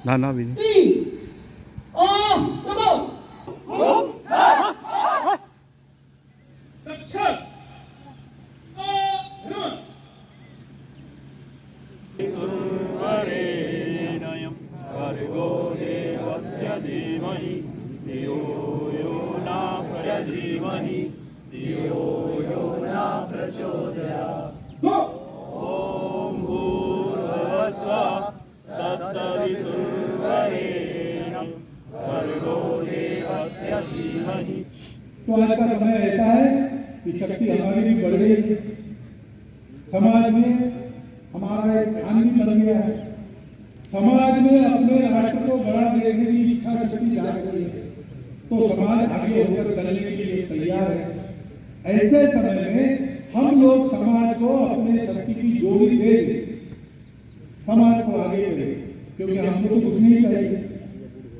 ना ना भी नहीं। तो आज का समय ऐसा है कि शक्ति हमारी भी बढ़ गई है, समाज में हमारा एक स्थान भी बन गया है, समाज में अपने राष्ट्र को बड़ा देखने की इच्छा शक्ति जाग गई है, तो समाज आगे होकर चलने के लिए तैयार है। ऐसे समय में हम लोग समाज को अपने शक्ति की जोड़ी दे समाज को आगे करें, क्योंकि हमको तो कुछ नहीं चाहिए।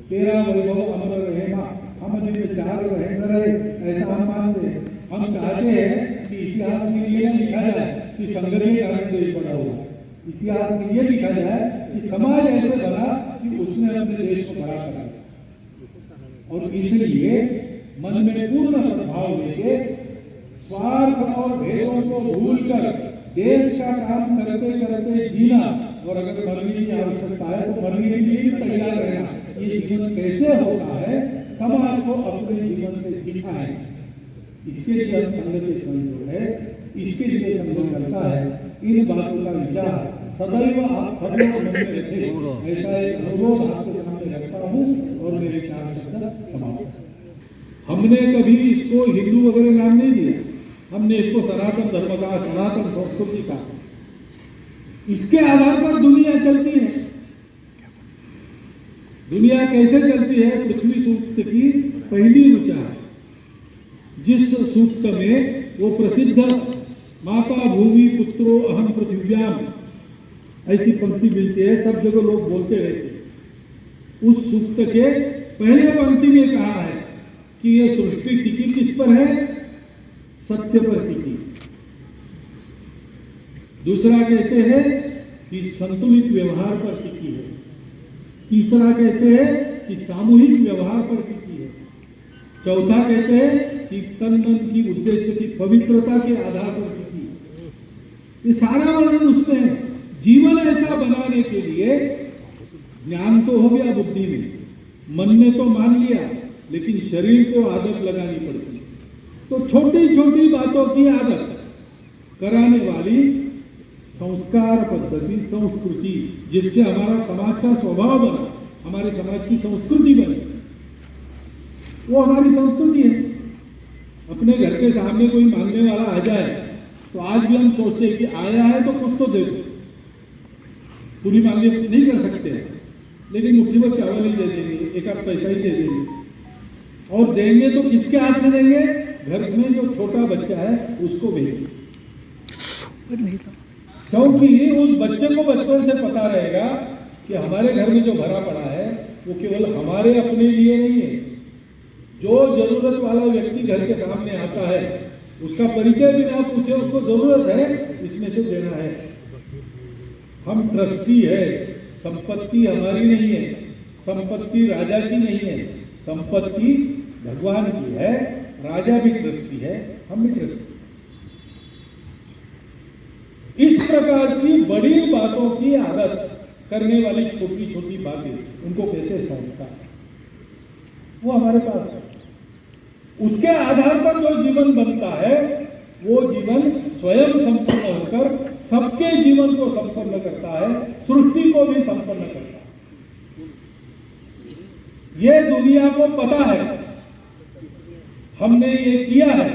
तेरा वैभव अमर रहे मां, हम जिन्हें चार रहे ऐसा हम मानते हैं। हम चाहते हैं कि इतिहास में ये लिखा जाए कि संगठन के कारण देश बड़ा हुआ, इतिहास में ये लिखा जाए कि समाज ऐसे बना कि उसने अपने देश को बड़ा करा, और इसलिए मन में पूर्ण सद्भाव लेके स्वार्थ और भेदों को भूलकर देश का काम करते करते जीना, और अगर मरने की आवश्यकता है तो मरने के लिए भी तैयार रहना। ये जीवन कैसे होता है, समाज को अपने जीवन से सीखा है। इसके लिए हम संघ के संयोग है, इसके लिए संघ चलता है। इन बातों का विचार सदैव आप सब लोग मन में रखें, ऐसा एक अनुरोध आपके सामने रखता हूँ और मेरे चार शब्द समाप्त। हमने कभी इसको हिंदू वगैरह नाम नहीं दिया, हमने इसको सनातन धर्म का, सनातन संस्कृति का, इसके आधार पर दुनिया चलती है। दुनिया कैसे चलती है? पृथ्वी सूक्त की पहली ऋचा, जिस सूक्त में वो प्रसिद्ध माता भूमि पुत्रो अहम पृथ्व्याम ऐसी पंक्ति मिलती है, सब जगह लोग बोलते रहते। उस सूक्त के पहले पंक्ति में कहा है कि ये सृष्टि टिकी किस पर है? सत्य पर टिकी। दूसरा कहते हैं कि संतुलित व्यवहार पर टिकी है। तीसरा कहते हैं कि सामूहिक व्यवहार पर टिकी है। चौथा कहते हैं कि तन मन की उद्देश्य की पवित्रता के आधार पर टिकी है। ये सारा वर्णन उसमें है। जीवन ऐसा बनाने के लिए ज्ञान तो हो गया बुद्धि में, मन ने तो मान लिया, लेकिन शरीर को आदत लगानी पड़ती है। तो छोटी छोटी बातों की आदत कराने वाली संस्कार पद्धति, संस्कृति, जिससे हमारा समाज का स्वभाव बना, हमारे समाज की संस्कृति बनी, वो हमारी संस्कृति है। अपने घर के सामने कोई मांगने वाला आ जाए तो आज भी हम सोचते हैं कि आया है तो कुछ तो दे दो। पूरी मांगे नहीं कर सकते, लेकिन मुट्ठी भर चावल ही दे देंगे, एक आध पैसा ही दे देंगे, और देंगे तो किसके हाथ से देंगे? घर में जो छोटा बच्चा है उसको भेजेंगे, क्योंकि उस बच्चे को बचपन से पता रहेगा कि हमारे घर में जो भरा पड़ा है वो केवल हमारे अपने लिए नहीं है। जो जरूरत वाला व्यक्ति घर के सामने आता है उसका परिचय भी ना पूछे, उसको जरूरत है, इसमें से देना है। हम ट्रस्टी है, संपत्ति हमारी नहीं है, संपत्ति राजा की नहीं है, संपत्ति भगवान की है। राजा भी ट्रस्टी है, हम भी ट्रस्टी। इस प्रकार की बड़ी बातों की आदत करने वाली छोटी छोटी बातें, उनको कहते हैं संस्कार। वो हमारे पास है। उसके आधार पर जो जीवन बनता है वो जीवन स्वयं संपन्न होकर सबके जीवन को संपन्न करता है, सृष्टि को भी संपन्न करता है। ये दुनिया को पता है, हमने ये किया है।